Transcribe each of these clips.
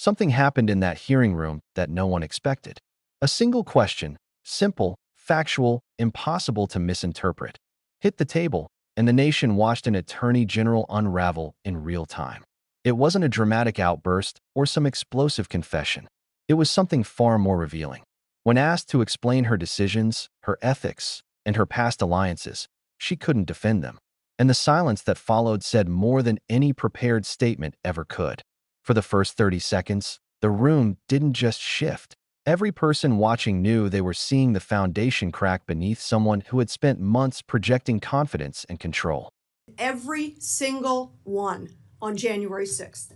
Something happened in that hearing room that no one expected. A single question, simple, factual, impossible to misinterpret, hit the table, and the nation watched an attorney general unravel in real time. It wasn't a dramatic outburst or some explosive confession. It was something far more revealing. When asked to explain her decisions, her ethics, and her past alliances, she couldn't defend them. And the silence that followed said more than any prepared statement ever could. For the first 30 seconds, the room didn't just shift. Every person watching knew they were seeing the foundation crack beneath someone who had spent months projecting confidence and control. Every single one on January 6th.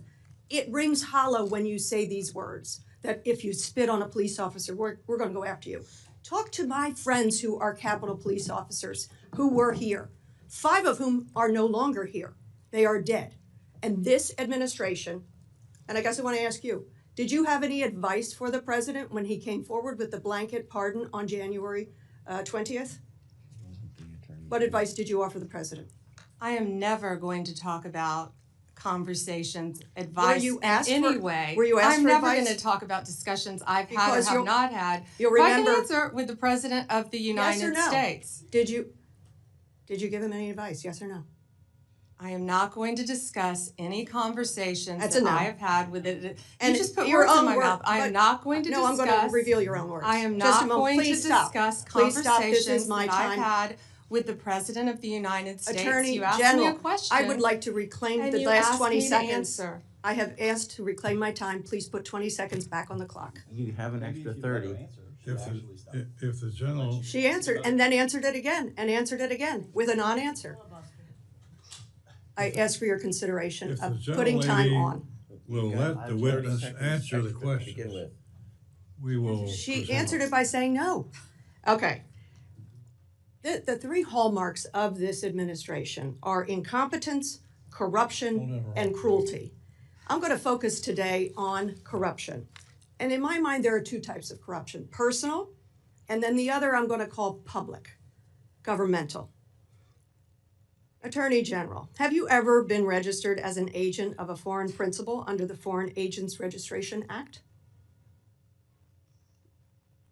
It rings hollow when you say these words, that if you spit on a police officer, we're going to go after you. Talk to my friends who are Capitol Police officers who were here, 5 of whom are no longer here. They are dead. And this administration, and I guess I want to ask you, did you have any advice for the president when he came forward with the blanket pardon on January 20th? What advice did you offer the president? I am never going to talk about conversations, advice Were you in asked any for- way. were you asked I'm for never advice? going to talk about discussions I've had Because or have you'll- not had. you'll But remember- I can answer with the President of the Yes or United no? States. Did you give him any advice, yes or no? I am not going to discuss any conversations That's a that no. I have had with it. And You just put your words in own my word, mouth. I but- am not going to No, discuss. I'm going to reveal your own words. I am Just a not moment. going to Please stop. discuss Please stop. This conversations is my that I've time. had with the President of the United States. Attorney You asked General, me a question. I would like to reclaim and the you last asked 20 me to seconds. answer. I have asked to reclaim my time. Please put 20 seconds back on the clock. You have an extra 30. If the general, She answered and then answered it again and answered it again with a non-answer. I ask for your consideration if the of general putting time lady on. will let the witness answer the questions, we will She proceed. answered it by saying no. Okay. The 3 hallmarks of this administration are incompetence, corruption, and cruelty. I'm going to focus today on corruption. And in my mind, there are 2 types of corruption: personal, and then the other I'm going to call public, governmental. Attorney General, have you ever been registered as an agent of a foreign principal under the Foreign Agents Registration Act?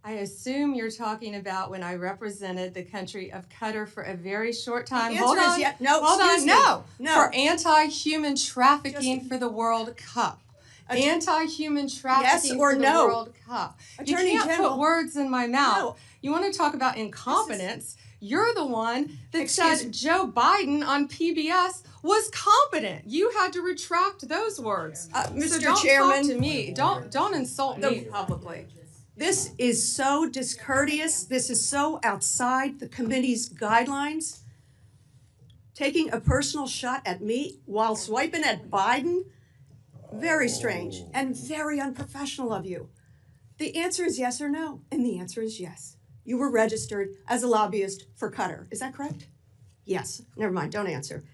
I assume you're talking about when I represented the country of Qatar for a very short time. The Hold answer is on. yes. No, Hold on. excuse me. No. No. For anti-human trafficking Just- for the World Cup. Att- Anti-human trafficking or for the no? World Cup. Attorney you can't General- put words in my mouth. No. You want to talk about incompetence? You're the one that Excuse- said Joe Biden on PBS was competent. You had to retract those words. Mr. So don't Chairman, talk to me. Don't insult me publicly. this is so discourteous. This is so outside the committee's guidelines. Taking a personal shot at me while swiping at Biden? Very strange and very unprofessional of you. The answer is yes or no, and the answer is yes. You were registered as a lobbyist for Qatar. Is that correct? Yes. Never mind. Don't answer.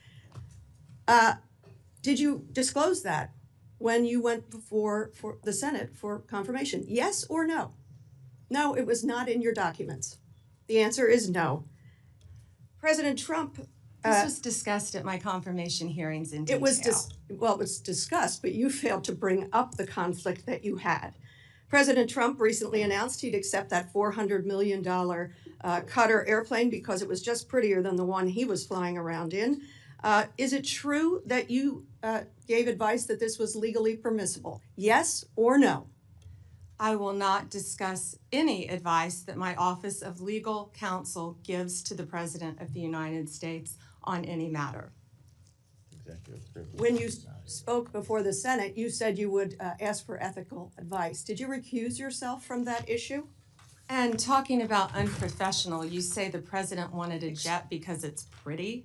Did you disclose that when you went before for the Senate for confirmation? Yes or no? No, it was not in your documents. The answer is no. President Trump. This was discussed at my confirmation hearings in detail. It was discussed, but you failed to bring up the conflict that you had. President Trump recently announced he'd accept that $400 million Qatar airplane because it was just prettier than the one he was flying around in. Is it true that you gave advice that this was legally permissible? Yes or no? I will not discuss any advice that my Office of Legal Counsel gives to the President of the United States on any matter. When you spoke before the Senate, you said you would ask for ethical advice. Did you recuse yourself from that issue? And talking about unprofessional, you say the President wanted a jet because it's pretty?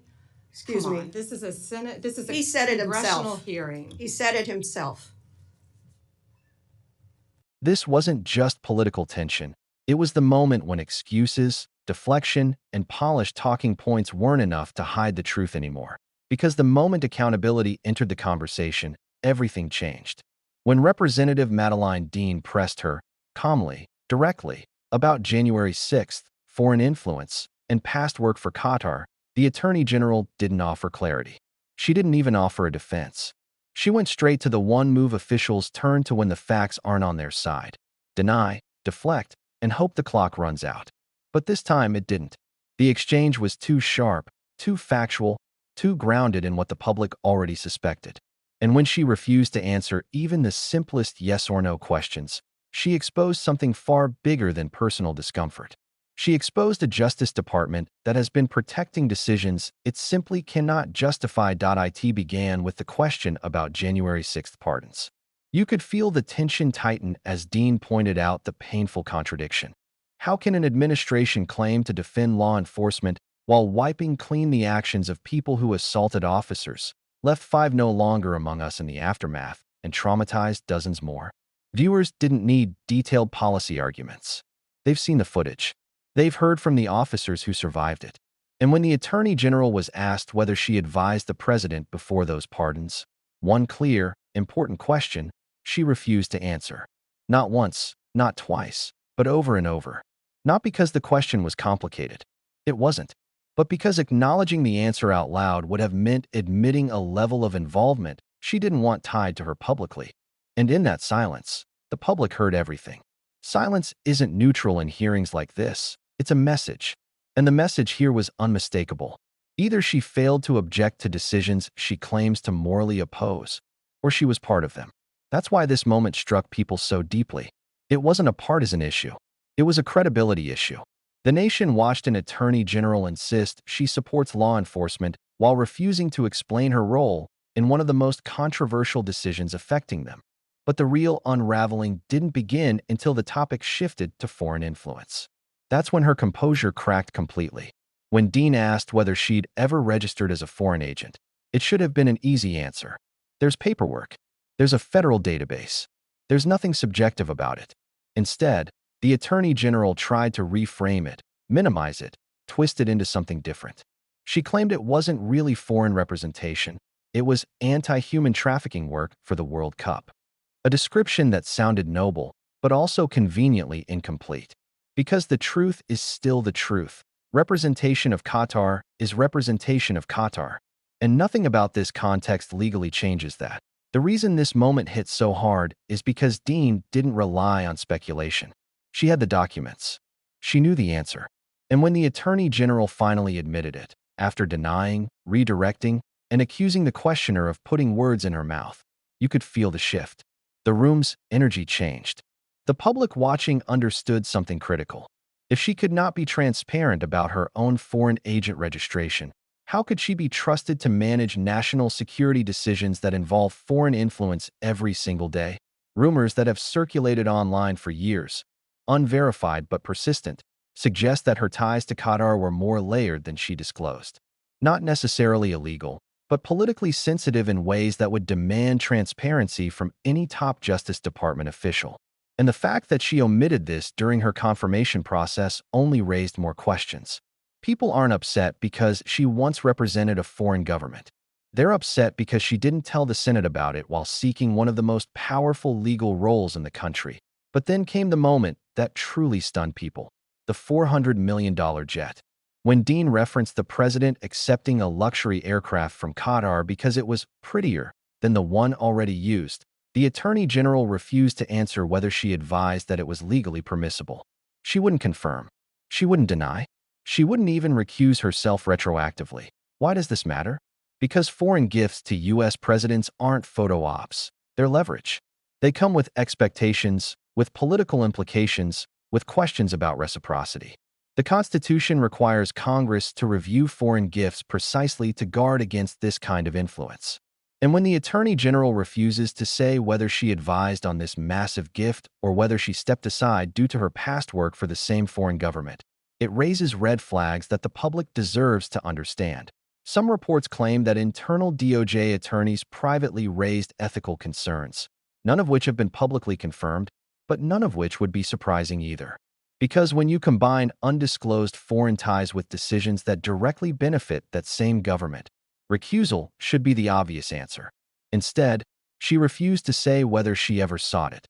Excuse Come me. on, this is a Senate, this is a He said it congressional himself. hearing. He said it himself. This wasn't just political tension. It was the moment when excuses, deflection, and polished talking points weren't enough to hide the truth anymore. Because the moment accountability entered the conversation, everything changed. When Representative Madeleine Dean pressed her, calmly, directly, about January 6th, foreign influence, and past work for Qatar, the Attorney General didn't offer clarity. She didn't even offer a defense. She went straight to the one move officials turn to when the facts aren't on their side: deny, deflect, and hope the clock runs out. But this time it didn't. The exchange was too sharp, too factual, too grounded in what the public already suspected. And when she refused to answer even the simplest yes or no questions, she exposed something far bigger than personal discomfort. She exposed a Justice Department that has been protecting decisions it simply cannot justify. It began with the question about January 6th pardons. You could feel the tension tighten as Dean pointed out the painful contradiction. How can an administration claim to defend law enforcement while wiping clean the actions of people who assaulted officers, left 5 no longer among us in the aftermath, and traumatized dozens more? Viewers didn't need detailed policy arguments. They've seen the footage. They've heard from the officers who survived it. And when the Attorney General was asked whether she advised the president before those pardons, one clear, important question, she refused to answer. Not once, not twice, but over and over. Not because the question was complicated. It wasn't. But because acknowledging the answer out loud would have meant admitting a level of involvement she didn't want tied to her publicly. And in that silence, the public heard everything. Silence isn't neutral in hearings like this. It's a message. And the message here was unmistakable. Either she failed to object to decisions she claims to morally oppose, or she was part of them. That's why this moment struck people so deeply. It wasn't a partisan issue. It was a credibility issue. The nation watched an attorney general insist she supports law enforcement while refusing to explain her role in one of the most controversial decisions affecting them. But the real unraveling didn't begin until the topic shifted to foreign influence. That's when her composure cracked completely. When Dean asked whether she'd ever registered as a foreign agent, it should have been an easy answer. There's paperwork. There's a federal database. There's nothing subjective about it. Instead, the Attorney General tried to reframe it, minimize it, twist it into something different. She claimed it wasn't really foreign representation. It was anti-human trafficking work for the World Cup. A description that sounded noble, but also conveniently incomplete. Because the truth is still the truth. Representation of Qatar is representation of Qatar. And nothing about this context legally changes that. The reason this moment hit so hard is because Dean didn't rely on speculation. She had the documents. She knew the answer. And when the Attorney General finally admitted it, after denying, redirecting, and accusing the questioner of putting words in her mouth, you could feel the shift. The room's energy changed. The public watching understood something critical. If she could not be transparent about her own foreign agent registration, how could she be trusted to manage national security decisions that involve foreign influence every single day? Rumors that have circulated online for years, unverified but persistent, suggest that her ties to Qatar were more layered than she disclosed. Not necessarily illegal, but politically sensitive in ways that would demand transparency from any top Justice Department official. And the fact that she omitted this during her confirmation process only raised more questions. People aren't upset because she once represented a foreign government. They're upset because she didn't tell the Senate about it while seeking one of the most powerful legal roles in the country. But then came the moment that truly stunned people: the $400 million jet. When Dean referenced the president accepting a luxury aircraft from Qatar because it was prettier than the one already used, the Attorney General refused to answer whether she advised that it was legally permissible. She wouldn't confirm. She wouldn't deny. She wouldn't even recuse herself retroactively. Why does this matter? Because foreign gifts to U.S. presidents aren't photo ops. They're leverage. They come with expectations, with political implications, with questions about reciprocity. The Constitution requires Congress to review foreign gifts precisely to guard against this kind of influence. And when the Attorney General refuses to say whether she advised on this massive gift or whether she stepped aside due to her past work for the same foreign government, it raises red flags that the public deserves to understand. Some reports claim that internal DOJ attorneys privately raised ethical concerns, none of which have been publicly confirmed, but none of which would be surprising either. Because when you combine undisclosed foreign ties with decisions that directly benefit that same government, recusal should be the obvious answer. Instead, she refused to say whether she ever sought it.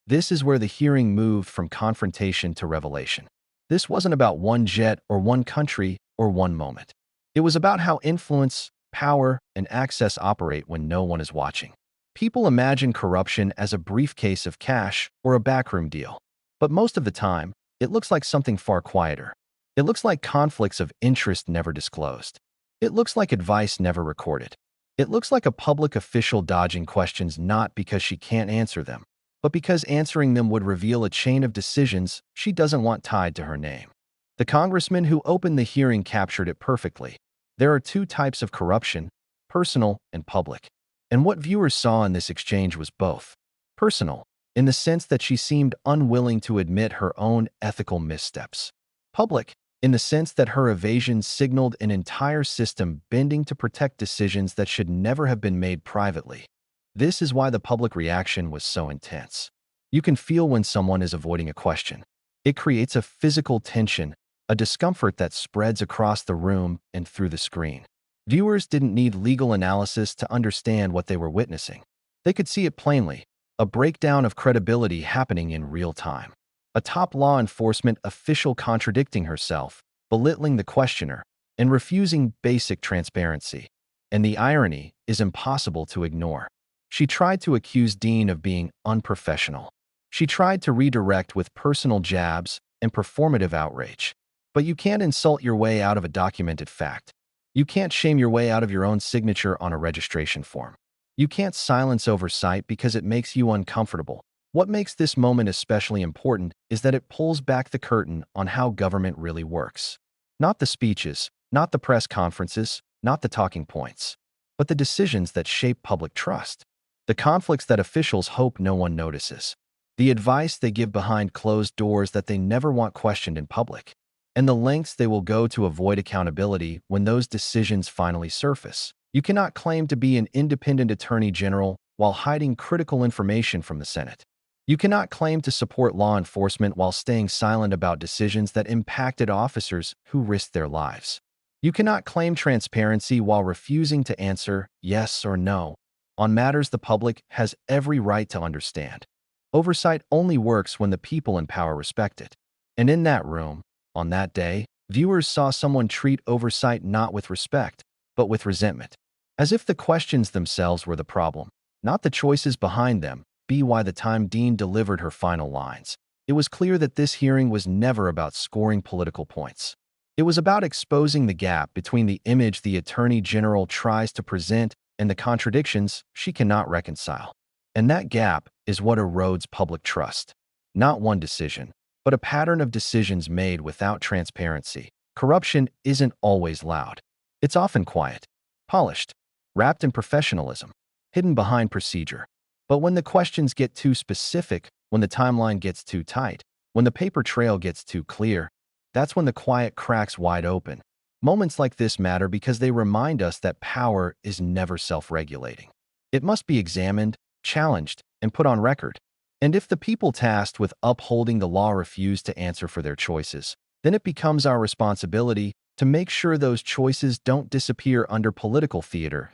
This is where the hearing moved from confrontation to revelation. This wasn't about one jet or one country or one moment. It was about how influence, power, and access operate when no one is watching. People imagine corruption as a briefcase of cash or a backroom deal. But most of the time, it looks like something far quieter. It looks like conflicts of interest never disclosed. It looks like advice never recorded. It looks like a public official dodging questions not because she can't answer them, but because answering them would reveal a chain of decisions she doesn't want tied to her name. The congressman who opened the hearing captured it perfectly. There are two types of corruption: personal and public. And what viewers saw in this exchange was both. Personal, in the sense that she seemed unwilling to admit her own ethical missteps. Public, in the sense that her evasion signaled an entire system bending to protect decisions that should never have been made privately. This is why the public reaction was so intense. You can feel when someone is avoiding a question. It creates a physical tension, a discomfort that spreads across the room and through the screen. Viewers didn't need legal analysis to understand what they were witnessing. They could see it plainly, a breakdown of credibility happening in real time. A top law enforcement official contradicting herself, belittling the questioner, and refusing basic transparency. And the irony is impossible to ignore. She tried to accuse Dean of being unprofessional. She tried to redirect with personal jabs and performative outrage. But you can't insult your way out of a documented fact. You can't shame your way out of your own signature on a registration form. You can't silence oversight because it makes you uncomfortable. What makes this moment especially important is that it pulls back the curtain on how government really works. Not the speeches, not the press conferences, not the talking points, but the decisions that shape public trust. The conflicts that officials hope no one notices. The advice they give behind closed doors that they never want questioned in public. And the lengths they will go to avoid accountability when those decisions finally surface. You cannot claim to be an independent attorney general while hiding critical information from the Senate. You cannot claim to support law enforcement while staying silent about decisions that impacted officers who risked their lives. You cannot claim transparency while refusing to answer yes or no on matters the public has every right to understand. Oversight only works when the people in power respect it. And in that room, on that day, viewers saw someone treat oversight not with respect, but with resentment. As if the questions themselves were the problem, not the choices behind them. By the time Dean delivered her final lines, it was clear that this hearing was never about scoring political points. It was about exposing the gap between the image the Attorney General tries to present and the contradictions she cannot reconcile. And that gap is what erodes public trust. Not one decision, but a pattern of decisions made without transparency. Corruption isn't always loud. It's often quiet, polished, wrapped in professionalism, hidden behind procedure. But when the questions get too specific, when the timeline gets too tight, when the paper trail gets too clear, that's when the quiet cracks wide open. Moments like this matter because they remind us that power is never self-regulating. It must be examined, challenged, and put on record. And if the people tasked with upholding the law refuse to answer for their choices, then it becomes our responsibility to make sure those choices don't disappear under political theater.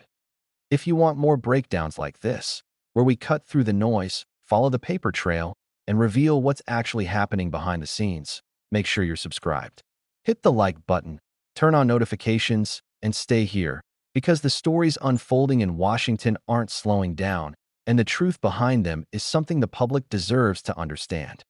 If you want more breakdowns like this, where we cut through the noise, follow the paper trail, and reveal what's actually happening behind the scenes, make sure you're subscribed. Hit the like button, turn on notifications, and stay here, because the stories unfolding in Washington aren't slowing down, and the truth behind them is something the public deserves to understand.